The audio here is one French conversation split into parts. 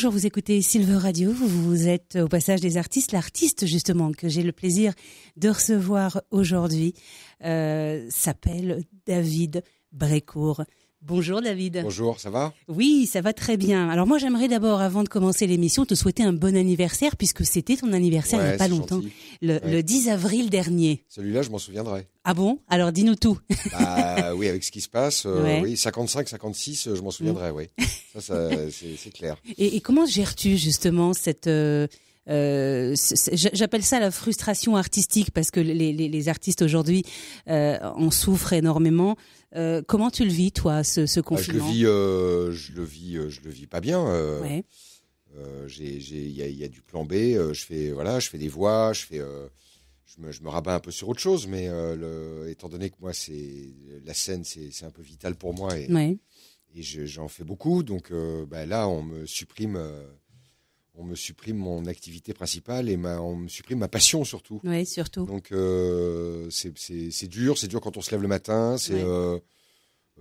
Bonjour, vous écoutez Silver Radio, vous êtes au passage des artistes, l'artiste justement que j'ai le plaisir de recevoir aujourd'hui s'appelle David Brécourt. Bonjour David. Bonjour, ça va ? Oui, ça va très bien. Alors moi j'aimerais d'abord, avant de commencer l'émission, te souhaiter un bon anniversaire puisque c'était ton anniversaire il n'y a pas longtemps, le 10 avril dernier. Celui-là, je m'en souviendrai. Ah bon ? Alors dis-nous tout. Oui, avec ce qui se passe, oui, 55, 56, je m'en souviendrai, oui. Ça c'est clair. Et comment gères-tu justement cette... j'appelle ça la frustration artistique parce que les artistes aujourd'hui en souffrent énormément. Comment tu le vis toi ce confinement ? Je le vis pas bien. Ouais. Il y a du plan B. Je fais des voix. Je me rabats un peu sur autre chose, mais étant donné que moi la scène c'est un peu vital pour moi et j'en fais beaucoup. Donc là on me supprime mon activité principale et on me supprime ma passion surtout. Oui, surtout. Donc c'est dur quand on se lève le matin.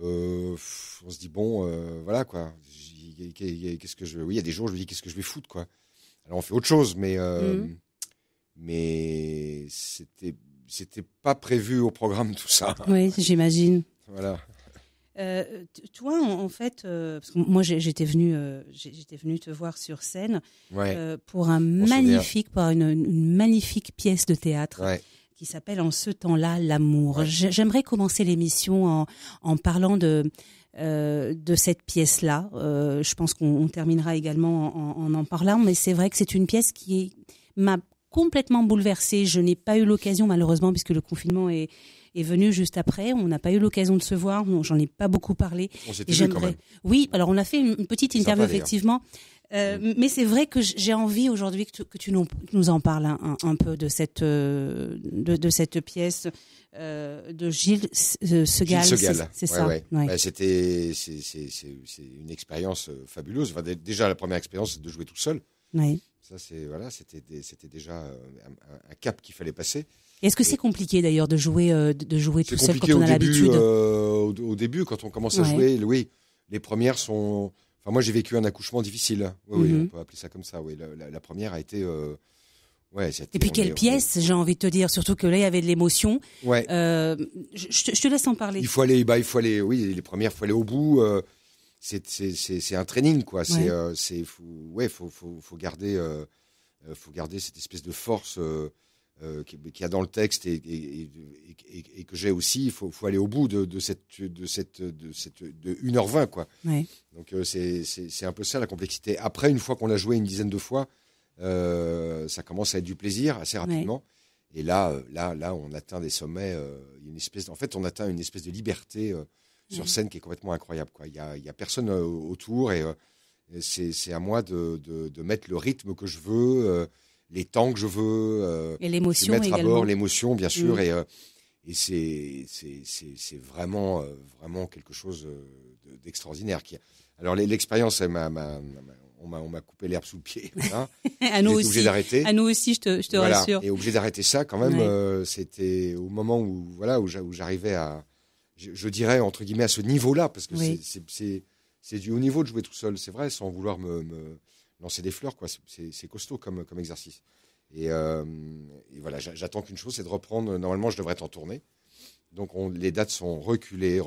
On se dit voilà quoi. Qu'est-ce que il y a des jours je me dis qu'est-ce que je vais foutre quoi. Alors on fait autre chose, mais c'était pas prévu au programme tout ça. Oui, j'imagine. Voilà. Toi, en fait, parce que moi j'étais venue te voir sur scène pour une magnifique pièce de théâtre qui s'appelle En ce temps-là, l'amour. Ouais. J'aimerais commencer l'émission en parlant de cette pièce-là. Je pense qu'on terminera également en parlant, mais c'est vrai que c'est une pièce qui m'a complètement bouleversée. Je n'ai pas eu l'occasion, malheureusement, puisque le confinement est venu juste après. On n'a pas eu l'occasion de se voir. J'en ai pas beaucoup parlé. On s'était vu quand même. Oui, alors on a fait une petite interview, effectivement. Mais c'est vrai que j'ai envie aujourd'hui que tu nous en parles un peu de cette pièce de Gilles Segal. Gilles Segal. C'est ça. Ouais. C'est une expérience fabuleuse. Enfin, déjà, la première expérience, c'est de jouer tout seul. Oui. Ça, c'était déjà un cap qu'il fallait passer. Est-ce que c'est compliqué d'ailleurs de jouer tout seul quand on a l'habitude ? Au début, quand on commence à jouer, oui, les premières sont. Enfin, moi, j'ai vécu un accouchement difficile. Oui, on peut appeler ça comme ça. Oui, la première a été. Et puis quelle pièce, j'ai envie de te dire, surtout que là, il y avait de l'émotion. Ouais. Je te laisse en parler. Il faut aller. Oui, les premières, il faut aller au bout. C'est un training, quoi. Faut garder cette espèce de force. Qu'il y a dans le texte et que j'ai aussi, il faut aller au bout de 1h20 quoi. Ouais. Donc c'est un peu ça la complexité. Après, une fois qu'on l'a joué une dizaine de fois, ça commence à être du plaisir assez rapidement. Ouais. Et là on atteint des sommets. On atteint une espèce de liberté sur scène qui est complètement incroyable quoi. Il y a personne autour et c'est à moi de mettre le rythme que je veux. Les temps que je veux, et l'émotion mettre également. À bord l'émotion bien sûr et c'est vraiment quelque chose d'extraordinaire. Alors l'expérience, on m'a coupé l'herbe sous le pied. Voilà. À nous aussi. Obligé d'arrêter. À nous aussi, je te rassure. Et obligé d'arrêter ça quand même. C'était au moment où j'arrivais à, je dirais entre guillemets à ce niveau-là parce que c'est du haut niveau de jouer tout seul. C'est vrai, sans vouloir me lancer des fleurs, quoi. C'est costaud comme exercice. Et voilà, j'attends qu'une chose, c'est de reprendre. Normalement, je devrais être en tournée. Donc, les dates sont reculées,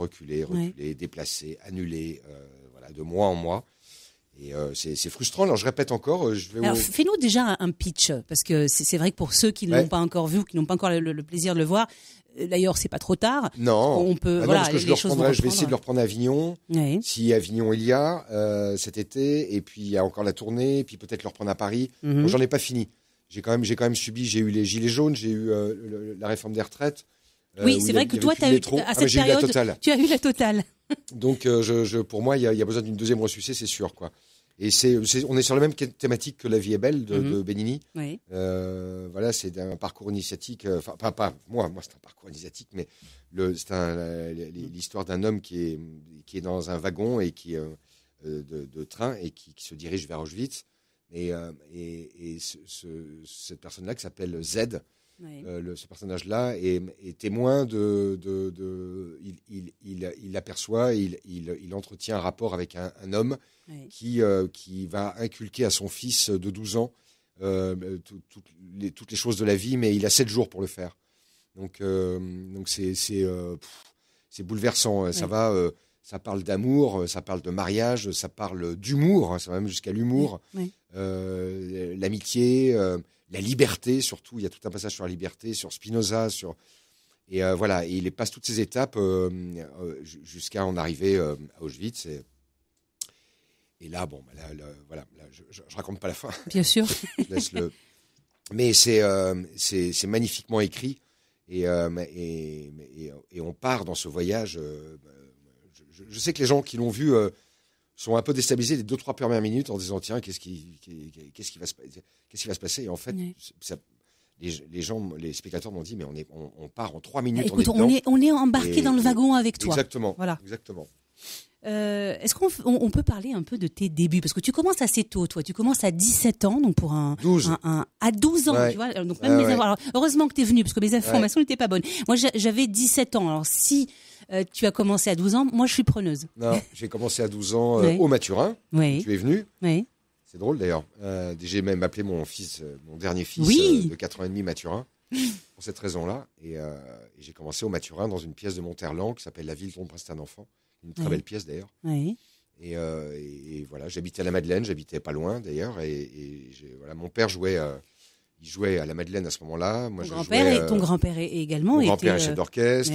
déplacées, annulées, de mois en mois. Et c'est frustrant. Alors, je répète encore. Fais-nous déjà un pitch, parce que c'est vrai que pour ceux qui ne l'ont pas encore vu, qui n'ont pas encore le plaisir de le voir, d'ailleurs, c'est pas trop tard. Non. On peut. Non, parce que je vais essayer de le reprendre à Avignon. Oui. Si Avignon il y a cet été, et puis il y a encore la tournée, et puis peut-être le reprendre à Paris. Bon, j'en ai pas fini. J'ai quand même subi. J'ai eu les gilets jaunes, j'ai eu la réforme des retraites. Oui, c'est vrai que toi, tu as eu à cette période, tu as eu la totale. Donc, pour moi, il y a besoin d'une deuxième ressucée, c'est sûr, quoi. Et on est sur la même thématique que La vie est belle de Benigni. Oui. C'est un parcours initiatique. Enfin, pas moi, c'est un parcours initiatique, mais l'histoire d'un homme qui est dans un wagon et qui de train et qui se dirige vers Auschwitz. Et cette personne-là qui s'appelle Z ce personnage-là est témoin il aperçoit, il entretient un rapport avec un homme qui va inculquer à son fils de 12 ans toutes les choses de la vie, mais il a 7 jours pour le faire. Donc c'est bouleversant. Ça parle d'amour, ça parle de mariage, ça parle d'humour, ça va même jusqu'à l'humour, l'amitié, la liberté surtout. Il y a tout un passage sur la liberté, sur Spinoza, et il passe toutes ces étapes jusqu'à en arriver à Auschwitz. Et là, je raconte pas la fin. Bien sûr. Je laisse mais c'est magnifiquement écrit et on part dans ce voyage. Je sais que les gens qui l'ont vu sont un peu déstabilisés les 2-3 premières minutes en disant tiens, qu'est-ce qui va se passer. Et en fait, les spectateurs m'ont dit mais on part en 3 minutes. Écoute, on est embarqué dans le wagon avec toi. Exactement. Voilà. Exactement. Est-ce qu'on peut parler un peu de tes débuts, parce que tu commences assez tôt, toi. Tu commences à 17 ans, donc pour à 12 ans, tu vois. Donc même alors, heureusement que tu es venu, parce que mes informations n'étaient pas bonnes. Moi, j'avais 17 ans. Alors si tu as commencé à 12 ans, moi je suis preneuse. Non, j'ai commencé à 12 ans au Mathurin. Tu es venu. Oui. C'est drôle d'ailleurs. J'ai même appelé mon dernier fils de 4 ans et demi Mathurin pour cette raison-là. Et j'ai commencé au Mathurin dans une pièce de Monterland qui s'appelle La ville dont reste un enfant. Une très belle pièce d'ailleurs. Oui. Et voilà, j'habitais à la Madeleine, j'habitais pas loin d'ailleurs. Et mon père jouait à la Madeleine à ce moment-là. Moi, ton grand-père également. Mon grand-père est chef d'orchestre,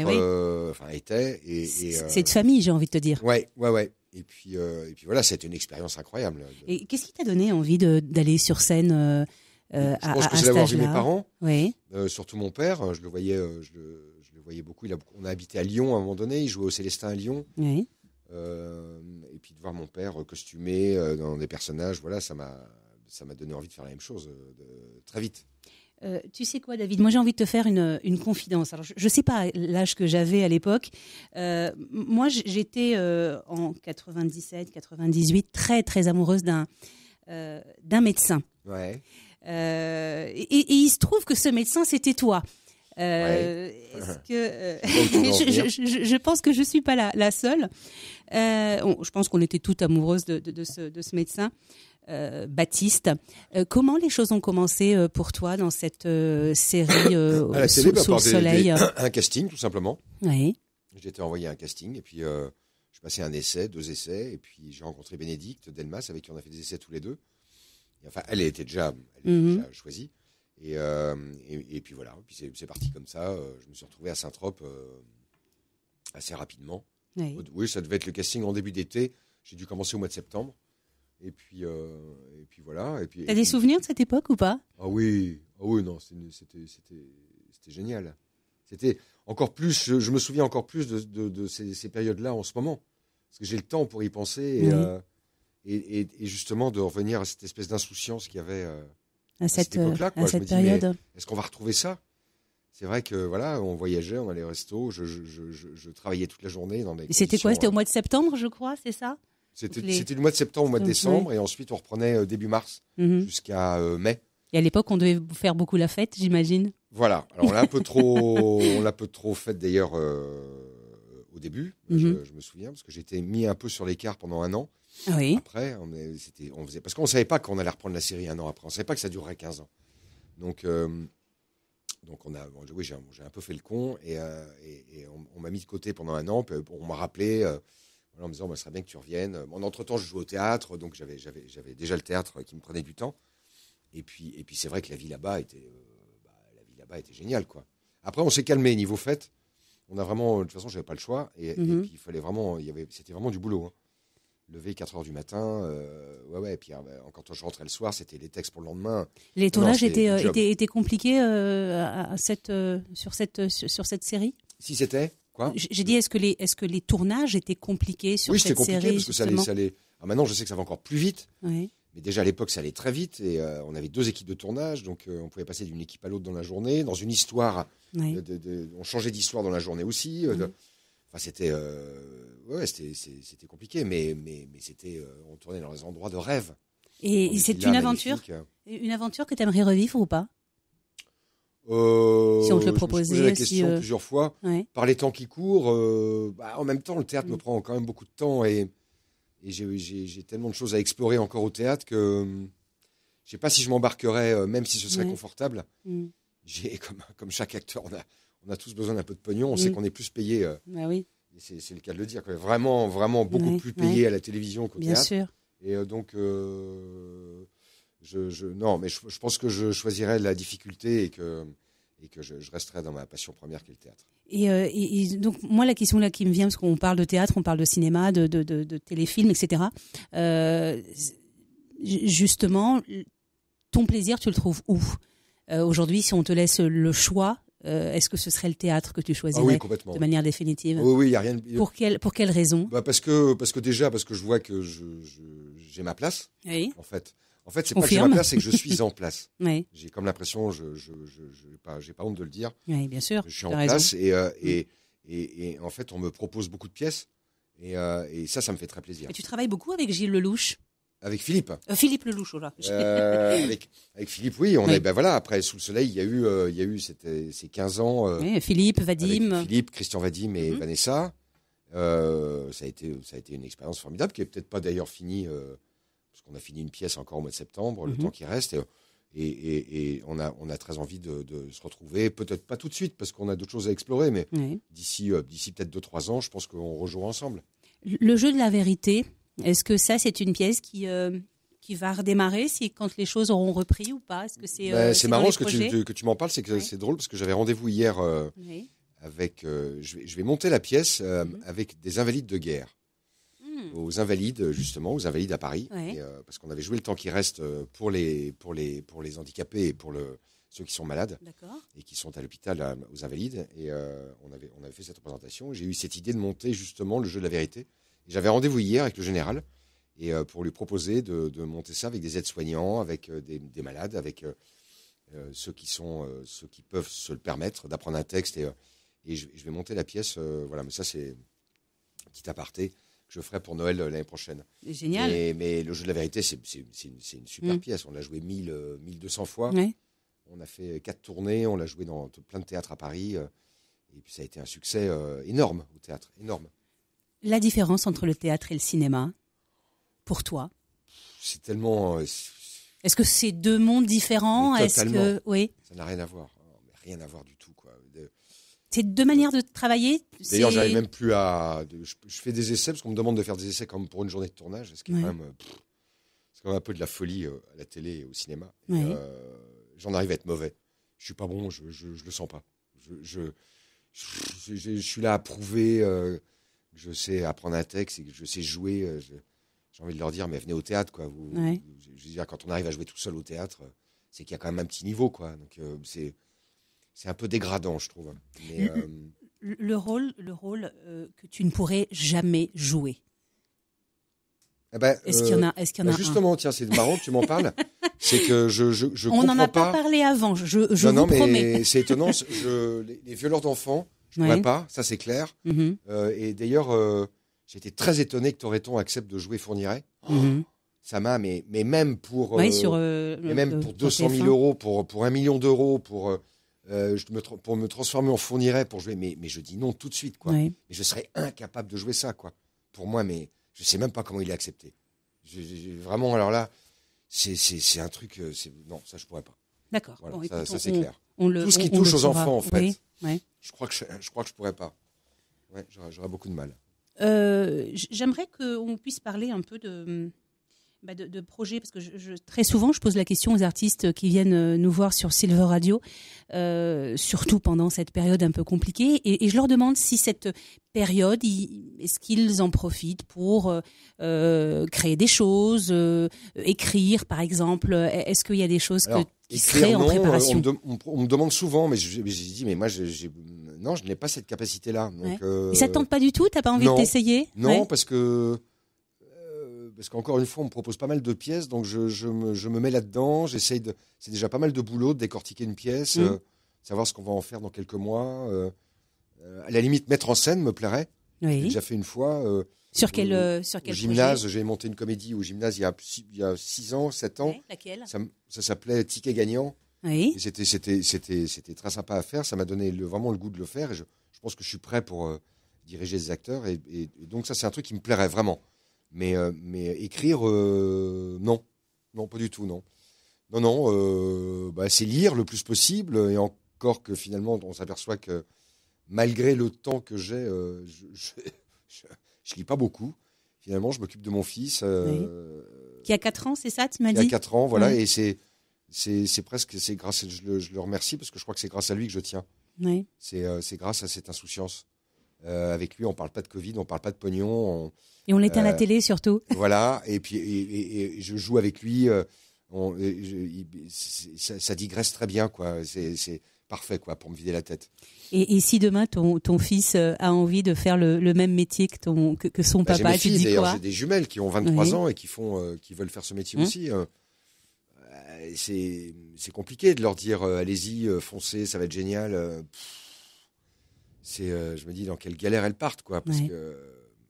était. C'est de famille, j'ai envie de te dire. Ouais. Et puis voilà, c'était une expérience incroyable. Et qu'est-ce qui t'a donné envie d'aller sur scène je pense que c'est d'avoir vu mes parents. Oui. Surtout mon père, je le voyais beaucoup. On a habité à Lyon à un moment donné. Il jouait au Célestin à Lyon. Oui. Et puis de voir mon père costumé dans des personnages, voilà, ça m'a donné envie de faire la même chose très vite. Tu sais quoi, David? Moi, j'ai envie de te faire une confidence. Alors, je ne sais pas l'âge que j'avais à l'époque. Moi, j'étais en 97, 98 très très amoureuse d'un médecin. Ouais. Et il se trouve que ce médecin, c'était toi. Est-ce que je pense que je suis pas la seule. Je pense qu'on était toutes amoureuses de ce médecin, Baptiste. Comment les choses ont commencé pour toi dans cette série sous le soleil? Un casting, tout simplement. Oui. J'ai été envoyé à un casting et puis je passais 2 essais et puis j'ai rencontré Bénédicte Delmas avec qui on a fait des essais tous les deux. Et, enfin, elle était déjà choisie. Et puis voilà, puis c'est parti comme ça. Je me suis retrouvé à Saint-Trope assez rapidement. Oui, ça devait être le casting en début d'été. J'ai dû commencer au mois de septembre. Et puis voilà. T'as des souvenirs de cette époque ou pas? Ah oui, non, c'était génial. C'était encore plus. Je me souviens encore plus de ces périodes-là en ce moment, parce que j'ai le temps pour y penser et justement de revenir à cette espèce d'insouciance qu'il y avait. À cette époque-là, à cette période. Est-ce qu'on va retrouver ça? C'est vrai que voilà, on voyageait, on allait au resto, je travaillais toute la journée dans des. C'était quoi? C'était au mois de septembre, je crois, c'est ça? C'était du mois de septembre au mois de décembre, et ensuite on reprenait début mars jusqu'à mai. Et à l'époque, on devait faire beaucoup la fête, j'imagine. Voilà. Alors on l'a un peu trop faite d'ailleurs au début. Je me souviens parce que j'étais mis un peu sur l'écart pendant 1 an. Oui. Après, on faisait parce qu'on savait pas qu'on allait reprendre la série 1 an après. On savait pas que ça durerait 15 ans. Donc j'ai un peu fait le con et on m'a mis de côté pendant 1 an. On m'a rappelé en me disant, ce serait bien que tu reviennes. Entre-temps, je jouais au théâtre, donc j'avais déjà le théâtre qui me prenait du temps. Et puis c'est vrai que la vie là-bas était géniale, quoi. Après, on s'est calmé niveau fête. On a vraiment, de toute façon, j'avais pas le choix. Et puis il fallait vraiment, c'était vraiment du boulot. Hein. Lever 4h du matin, et puis quand je rentrais le soir, c'était les textes pour le lendemain. Les tournages étaient compliqués sur cette série? Si c'était quoi? J'ai dit, est-ce que les tournages étaient compliqués sur cette série? Oui, c'était compliqué parce que ça allait. Maintenant, je sais que ça va encore plus vite. Oui. Mais déjà à l'époque, ça allait très vite et on avait 2 équipes de tournage, donc on pouvait passer d'une équipe à l'autre dans la journée, dans une histoire. On changeait d'histoire dans la journée aussi. Enfin, c'était compliqué, mais c'était on tournait dans des endroits de rêve. Et c'est une aventure que tu aimerais revivre ou pas? Si on te le proposait, je me suis posé la question plusieurs fois. Ouais. Par les temps qui courent, en même temps, le théâtre me prend quand même beaucoup de temps et j'ai tellement de choses à explorer encore au théâtre que je sais pas si je m'embarquerais, même si ce serait confortable. Comme chaque acteur, on a tous besoin d'un peu de pognon. On sait qu'on est plus payé. Oui. C'est le cas de le dire. Quoi. Vraiment, vraiment beaucoup plus payé à la télévision qu'au théâtre. Bien sûr. Et donc, non, mais je pense que je choisirais la difficulté et que je resterai dans ma passion première qui est le théâtre. Et donc, moi, la question là qui me vient, parce qu'on parle de théâtre, on parle de cinéma, de téléfilm, etc. Justement, ton plaisir, tu le trouves où ? Aujourd'hui, si on te laisse le choix, est-ce que ce serait le théâtre que tu choisirais de manière définitive ? Oui, il n'y a rien de... Pour quelle raison ? Parce que déjà, parce que je vois que j'ai ma place, en fait. En fait, c'est pas que j'ai ma place, c'est que je suis en place. Oui. J'ai comme l'impression, j'ai pas honte de le dire. Oui, bien sûr. Je suis en place et en fait, on me propose beaucoup de pièces et ça me fait très plaisir. Et tu travailles beaucoup avec Gilles Lelouch ? Avec Philippe. Philippe Lelouch, là. Avec Philippe, oui. Après Sous le Soleil, il y a eu ces 15 ans. Philippe, Vadim. Philippe, Christian Vadim et Vanessa. Ça a été une expérience formidable qui est peut-être pas d'ailleurs finie. Parce qu'on a fini une pièce encore au mois de septembre, le temps qui reste, et on a très envie de se retrouver, peut-être pas tout de suite, parce qu'on a d'autres choses à explorer, mais d'ici peut-être 2-3 ans, je pense qu'on rejouera ensemble. Le jeu de la vérité, est-ce que ça, c'est une pièce qui va redémarrer quand les choses auront repris ou pas ? Est-ce que c'est marrant que tu m'en parles, c'est que c'est drôle, parce que j'avais rendez-vous hier avec... je vais monter la pièce avec des invalides de guerre. Aux Invalides, justement, aux Invalides à Paris, parce qu'on avait joué le temps qui reste pour les handicapés et pour ceux qui sont malades et qui sont à l'hôpital aux Invalides. Et on avait fait cette représentation. J'ai eu cette idée de monter justement le jeu de la vérité. Et j'avais rendez-vous hier avec le général et pour lui proposer de monter ça avec des aides-soignants, avec des malades, avec ceux qui peuvent se le permettre d'apprendre un texte. Et je vais monter la pièce. Voilà, mais ça c'est un petit aparté que je ferai pour Noël l'année prochaine. C'est génial. Mais le jeu de la vérité, c'est une super pièce. On l'a joué 1200 fois. On a fait 4 tournées. On l'a joué dans plein de théâtres à Paris. Et puis ça a été un succès énorme au théâtre. Énorme. La différence entre le théâtre et le cinéma, pour toi ? C'est tellement... Est-ce que c'est deux mondes différents ? Totalement. Oui. Ça n'a rien à voir. Rien à voir du tout, quoi. C'est deux manières de travailler. D'ailleurs, j'arrive même plus à... Je fais des essais, parce qu'on me demande de faire des essais comme pour une journée de tournage, ce qui est quand même... C'est quand même un peu de la folie à la télé et au cinéma. J'en arrive à être mauvais. Je suis pas bon, je le sens pas. Je suis là à prouver que je sais apprendre un texte et que je sais jouer. J'ai envie de leur dire, mais venez au théâtre, quoi. Je veux dire, quand on arrive à jouer tout seul au théâtre, c'est qu'il y a quand même un petit niveau, quoi. Donc, c'est un peu dégradant, je trouve. Mais, le rôle que tu ne pourrais jamais jouer. Est-ce qu'il y en a justement, tiens, c'est marrant que tu m'en parles. C'est que je comprends pas. On n'en a pas parlé avant, je non, vous promets. Mais c'est étonnant. Les violeurs d'enfants, je ne pourrais pas, ça c'est clair. Et d'ailleurs, j'ai été très étonné que Toretton accepte de jouer Fourniret. Ça m'a, mais même pour, pour 200 000 euros, pour 1 million d'euros, pour me transformer en Fourniret pour jouer, mais je dis non tout de suite, quoi. Mais je serais incapable de jouer ça, quoi. Pour moi, mais je sais même pas comment il a accepté. Vraiment, alors là, c'est un truc, non, ça je pourrais pas. D'accord. Voilà, bon, écoute, ça c'est clair. Tout ce qui touche aux enfants, en fait. Oui. Je crois que je pourrais pas. Ouais, j'aurais beaucoup de mal. J'aimerais qu'on puisse parler un peu de projets, parce que très souvent, je pose la question aux artistes qui viennent nous voir sur Silver Radio, surtout pendant cette période un peu compliquée, et je leur demande si cette période, est-ce qu'ils en profitent pour créer des choses, écrire, par exemple. Est-ce qu'il y a des choses qui seraient en préparation ? On me demande souvent, mais j'ai dit, mais moi, non, je n'ai pas cette capacité-là. Donc, Et ça ne tente pas du tout ? T'as pas envie de t'essayer ? Non, parce qu'encore une fois, on me propose pas mal de pièces, donc je me mets là-dedans. C'est déjà pas mal de boulot de décortiquer une pièce, savoir ce qu'on va en faire dans quelques mois. À la limite, mettre en scène me plairait. J'ai déjà fait une fois. Sur quel au gymnase, j'ai monté une comédie au gymnase il y a 6 ans, 7 ans. Laquelle ? Ça s'appelait Ticket gagnant. Oui. Et c'était très sympa à faire. Ça m'a donné vraiment le goût de le faire. Et je pense que je suis prêt pour diriger des acteurs. Et donc ça, c'est un truc qui me plairait vraiment. Mais écrire, non. Non, pas du tout, non. Non, c'est lire le plus possible. Et encore que finalement, on s'aperçoit que malgré le temps que j'ai, je lis pas beaucoup. Finalement, je m'occupe de mon fils. Qui a 4 ans, c'est ça, tu m'as dit? Qui a 4 ans, voilà. Oui. Et c'est presque, je le remercie parce que je crois que c'est grâce à lui que je tiens. Oui. C'est grâce à cette insouciance. Avec lui, on parle pas de Covid, on parle pas de pognon. Et on l'éteint la télé surtout. Voilà. Et puis, et je joue avec lui. Ça digresse très bien, quoi. C'est parfait, quoi, pour me vider la tête. Et si demain ton fils a envie de faire le même métier que son papa, j'ai mes filles, tu dis d'ailleurs, quoi? j'ai des jumelles qui ont 23 ans et qui veulent faire ce métier aussi. C'est compliqué de leur dire allez-y, foncez, ça va être génial. Je me dis dans quelle galère elles partent, quoi. Parce que,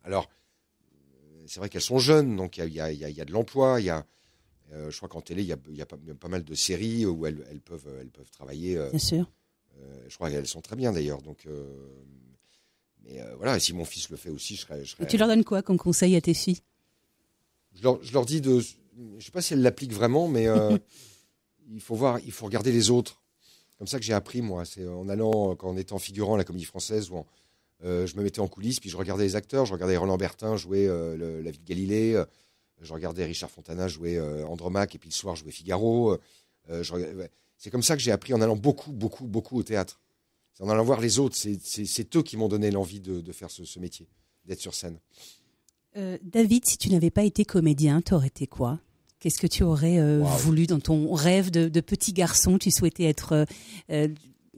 alors, c'est vrai qu'elles sont jeunes, donc il y a de l'emploi, je crois qu'en télé, il y a pas mal de séries où elles peuvent travailler. Bien sûr. Je crois qu'elles sont très bien d'ailleurs. Donc, mais voilà, et si mon fils le fait aussi, je serais. Et tu leur donnes quoi comme conseil à tes filles? Je leur dis je sais pas si elles l'appliquent vraiment, mais il faut regarder les autres. Comme ça que j'ai appris, moi. C'est en allant, quand on était en figurant à la Comédie Française, où je me mettais en coulisses, puis je regardais les acteurs, je regardais Roland Bertin jouer La Vie de Galilée, je regardais Richard Fontana jouer Andromaque, et puis le soir jouer Figaro. C'est comme ça que j'ai appris en allant beaucoup, beaucoup, beaucoup au théâtre. C'est en allant voir les autres. C'est eux qui m'ont donné l'envie de faire ce métier, d'être sur scène. David, si tu n'avais pas été comédien, tu aurais été quoi? Qu'est-ce que tu aurais voulu dans ton rêve de petit garçon? Tu souhaitais être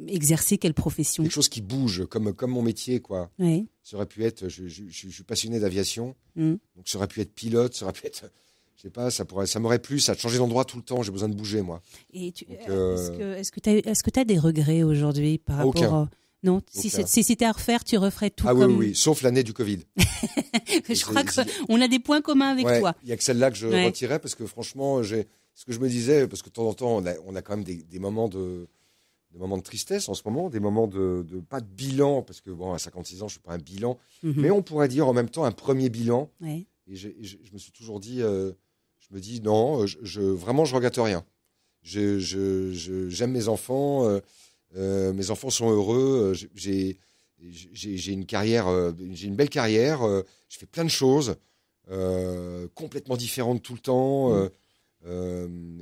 exercer quelle profession? Quelque chose qui bouge, comme mon métier, quoi. Oui. Ça aurait pu être. Je suis passionné d'aviation, donc ça aurait pu être pilote, ça aurait pu être. Je sais pas, ça m'aurait plu, ça de changer d'endroit tout le temps. J'ai besoin de bouger, moi. Et est-ce que tu as des regrets aujourd'hui par rapport Aucun. Non, si c'était à refaire, tu referais tout comme... oui, sauf l'année du Covid. Je crois qu'on a des points communs avec toi. Il y a que celle-là que je retirais parce que franchement, ce que je me disais, parce que de temps en temps, on a quand même des moments de tristesse en ce moment, des moments de pas de bilan, parce que bon, à 56 ans, je suis pas un bilan, mais on pourrait dire en même temps un premier bilan. Ouais. Et je me suis toujours dit, je me dis non, vraiment, je regrette rien. J'aime mes enfants. Mes enfants sont heureux. J'ai une carrière, j'ai une belle carrière. Je fais plein de choses, complètement différentes tout le temps,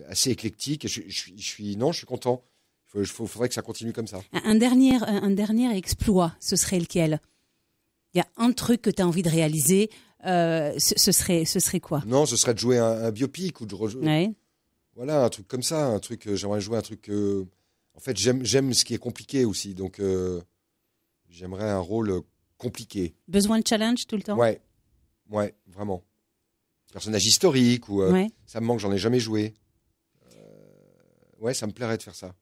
assez éclectiques. Je suis content. Il faudrait que ça continue comme ça. Un dernier exploit, ce serait lequel? Il y a un truc que tu as envie de réaliser. Ce serait quoi? Non, ce serait de jouer un biopic ou de ouais. Voilà, un truc comme ça, un truc. J'aimerais jouer un truc. En fait, j'aime ce qui est compliqué aussi, donc j'aimerais un rôle compliqué. Besoin de challenge tout le temps? Ouais, vraiment. Personnage historique ou ça me manque, j'en ai jamais joué. Ça me plairait de faire ça.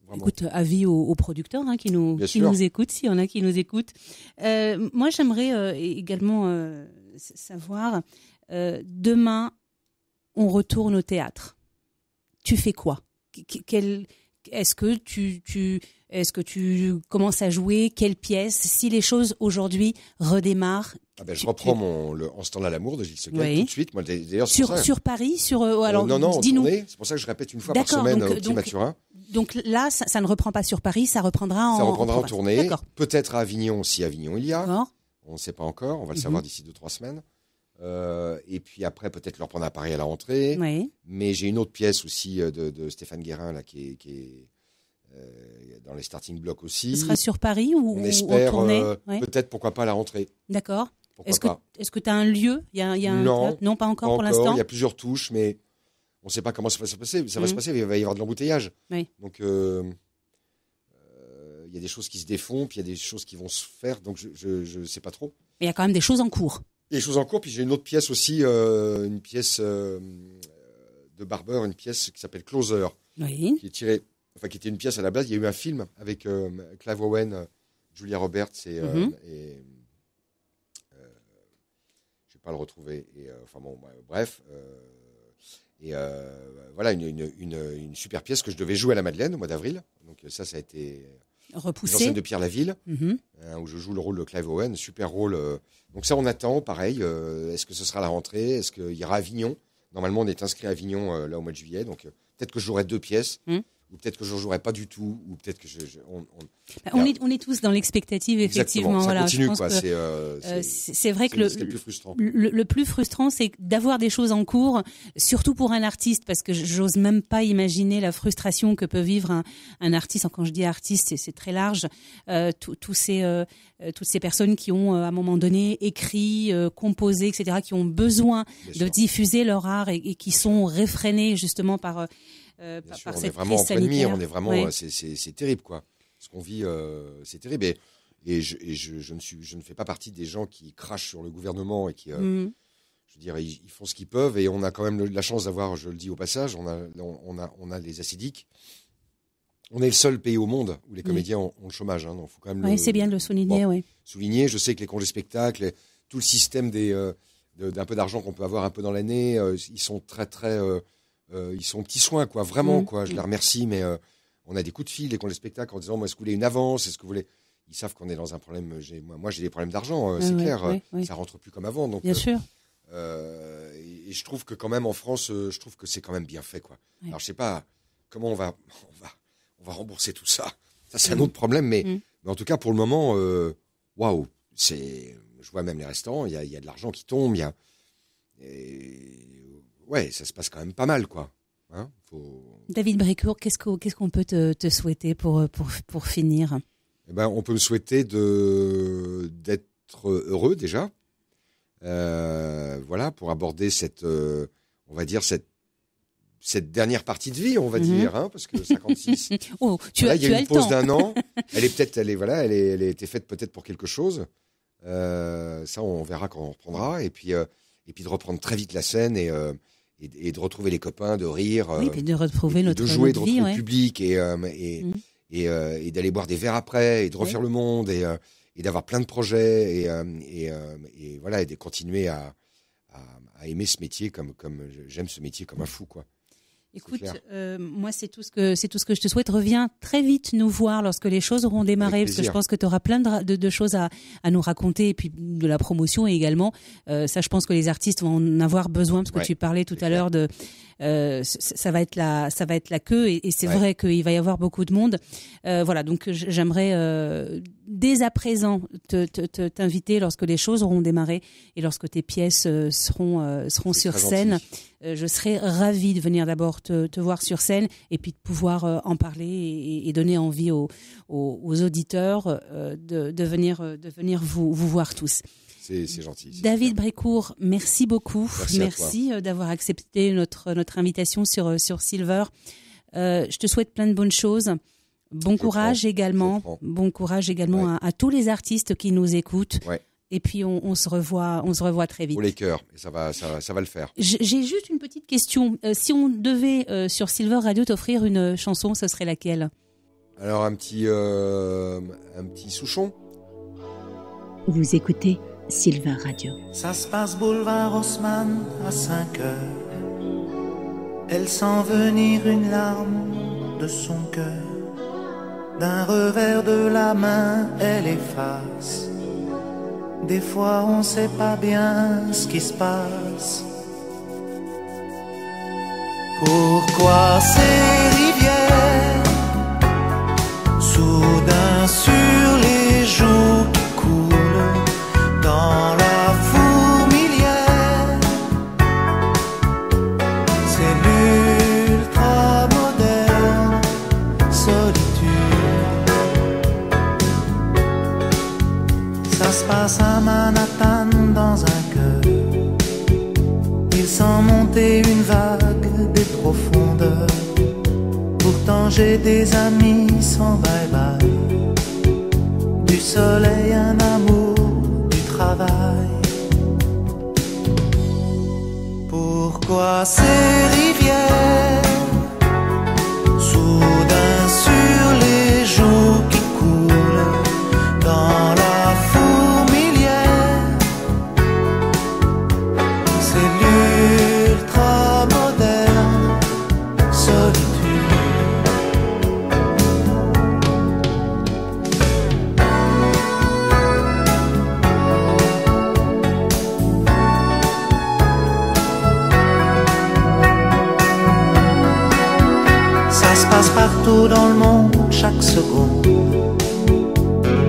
Vraiment. Écoute, avis aux producteurs qui nous écoutent, s'il y en a qui nous écoutent. Moi, j'aimerais également savoir, demain, on retourne au théâtre. Tu fais quoi? Est-ce que tu commences à jouer? Quelle pièce? Si les choses aujourd'hui redémarrent. Je reprends En ce temps-là l'amour de Gilles Sequel tout de suite. Moi, d'ailleurs, sur Paris, alors non, dis-nous. C'est pour ça que je répète une fois par semaine au Petit Mathurin. Donc là, ça ne reprend pas sur Paris, ça reprendra en tournée. Peut-être à Avignon, si Avignon il y a. D'accord. On ne sait pas encore. On va le savoir d'ici 2-3 semaines. Et puis après, peut-être le reprendre à Paris à la rentrée. Oui. Mais j'ai une autre pièce aussi de Stéphane Guérin là, qui est dans les starting blocks aussi. Ce sera sur Paris ou on espère, en tournée peut-être, pourquoi pas à la rentrée. D'accord. Est-ce que tu as un lieu? Non, pas encore pour l'instant. Il y a plusieurs touches, mais on ne sait pas comment ça va se passer. Ça va se passer, il va y avoir de l'embouteillage. Oui. Donc, il y a des choses qui se défont, puis il y a des choses qui vont se faire, donc je ne sais pas trop. Mais il y a quand même des choses en cours. Il y a des choses en cours, puis j'ai une autre pièce aussi, une pièce de Barber, une pièce qui s'appelle Closer, qui est tirée, qui était une pièce à la base. Il y a eu un film avec Clive Owen, Julia Roberts et je ne vais pas le retrouver. Et, bref, voilà une super pièce que je devais jouer à la Madeleine au mois d'avril. Donc ça a été repoussé. L'enseigne de Pierre Laville, où je joue le rôle de Clive Owen, super rôle. Donc ça, on attend, pareil. Est-ce que ce sera la rentrée? Est-ce qu'il y aura Avignon? Normalement, on est inscrit à Avignon là au mois de juillet, donc peut-être que je jouerai 2 pièces. Ou peut-être que je ne jouerai pas du tout, ou peut-être que on est tous dans l'expectative, effectivement. Ça voilà, continue, je pense quoi. C'est vrai que ce qui est le plus frustrant. Le plus frustrant, c'est d'avoir des choses en cours, surtout pour un artiste, parce que j'ose même pas imaginer la frustration que peut vivre un artiste. Quand je dis artiste, c'est très large. Toutes ces personnes qui ont, à un moment donné, écrit, composé, etc., qui ont besoin de diffuser leur art et qui sont réfrénés justement par on est vraiment en pleine mire, on est vraiment, c'est terrible, quoi. Ce qu'on vit, c'est terrible. Et je ne fais pas partie des gens qui crachent sur le gouvernement et qui, je veux dire, ils font ce qu'ils peuvent. Et on a quand même la chance d'avoir, je le dis au passage, on a les ACIDIC. On est le seul pays au monde où les comédiens ont le chômage. Hein, donc faut quand même c'est bien de le souligner. Souligner. Je sais que les congés spectacles, tout le système d'un peu d'argent qu'on peut avoir un peu dans l'année, ils sont très ils sont petits soins, quoi, vraiment, quoi. Je les remercie, mais on a des coups de fil, les congés spectacles, en disant, moi, est-ce que vous voulez une avance? Est-ce que vous voulez... Ils savent qu'on est dans un problème. Moi, j'ai des problèmes d'argent, c'est clair. Ça rentre plus comme avant. Donc, bien sûr. Et je trouve que quand même en France, je trouve que c'est quand même bien fait, quoi. Alors, je sais pas comment on va rembourser tout ça. Ça, c'est un autre problème, mais en tout cas, pour le moment, waouh, je vois même les restaurants, il y a de l'argent qui tombe, ouais, ça se passe quand même pas mal, quoi. Hein, David Brécourt, qu'est-ce qu'on peut te souhaiter pour finir? On peut me souhaiter d'être heureux déjà. Voilà, pour aborder on va dire cette dernière partie de vie, on va dire, hein, parce que 56. Il y a une pause d'1 an. Elle a été faite peut-être pour quelque chose. Ça, on verra quand on reprendra. Et puis de reprendre très vite la scène et de retrouver les copains, de rire, puis de retrouver de jouer, de retrouver le public et d'aller boire des verres après et de refaire le monde et d'avoir plein de projets et voilà, et de continuer à aimer ce métier comme j'aime ce métier comme un fou, quoi. Écoute, moi c'est tout ce que je te souhaite. Reviens très vite nous voir lorsque les choses auront démarré, parce que je pense que tu auras plein de choses à nous raconter, et puis de la promotion également. Ça, je pense que les artistes vont en avoir besoin, parce que tu parlais tout à l'heure de ça va être la queue, et c'est vrai qu'il va y avoir beaucoup de monde. Voilà, donc j'aimerais dès à présent t'inviter lorsque les choses auront démarré et lorsque tes pièces seront sur scène. Je serais ravie de venir d'abord te voir sur scène, et puis de pouvoir en parler et donner envie aux auditeurs de venir vous voir tous. C'est gentil. David Brécourt, merci beaucoup. Merci d'avoir accepté notre invitation sur Silver. Je te souhaite plein de bonnes choses. Bon courage également à tous les artistes qui nous écoutent. Ouais. Et puis on se revoit très vite. Pour les cœurs, et ça va le faire. J'ai juste une petite question. Si on devait sur Silver Radio t'offrir une chanson, ce serait laquelle? Alors un petit Souchon. Vous écoutez Silver Radio. Ça se passe boulevard Haussmann à 5 heures. Elle sent venir une larme de son cœur. D'un revers de la main, elle efface. Des fois on sait pas bien ce qui se passe. Pourquoi ces rivières, soudain sur les joues qui coulent dans la fourmilière? C'est l'ultra moderne solitude. Ça se passe à Manhattan dans un cœur. Il sent monter une vague des profondeurs. Pourtant j'ai des amis sans bye-bye. Du soleil, un amour, du travail. Pourquoi ces rivières, soudain sur les joues qui coulent dans la fourmilière? C'est l'ultra moderne partout dans le monde chaque seconde.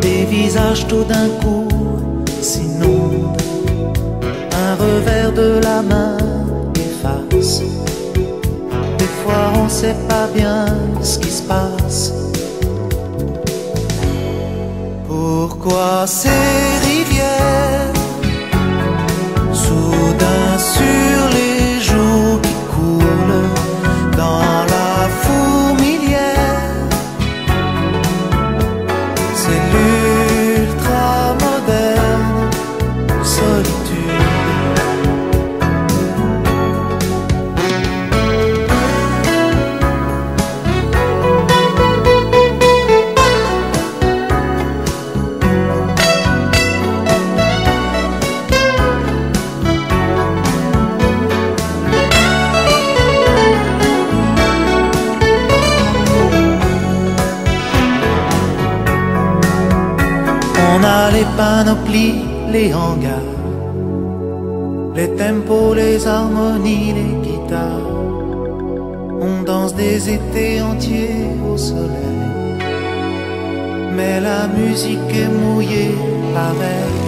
Des visages tout d'un coup s'inondent. Un revers de la main efface. Des fois on sait pas bien ce qui se passe. Pourquoi ces rivières soudain sur les joues qui coulent dans la fourmilière? C'est l'ultra moderne solitude. On a les panoplies, les hangars, les tempos, les harmonies, les guitares. On danse des étés entiers au soleil, mais la musique est mouillée pareil.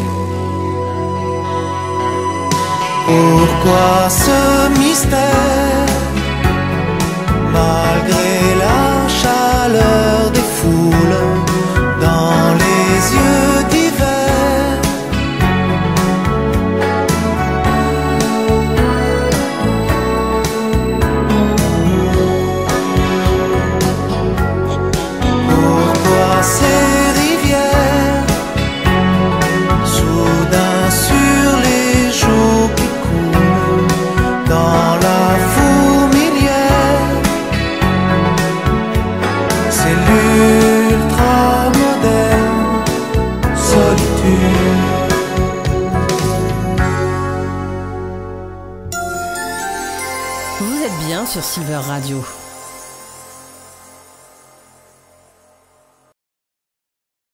Pourquoi ce mystère, malgré la chaleur des foules, dans les yeux d'hiver? Pourquoi ces rivières soudain sur les joues qui coulent dans la fourmilière? C'est l'ultra moderne solitude. Vous êtes bien sur Silver Radio.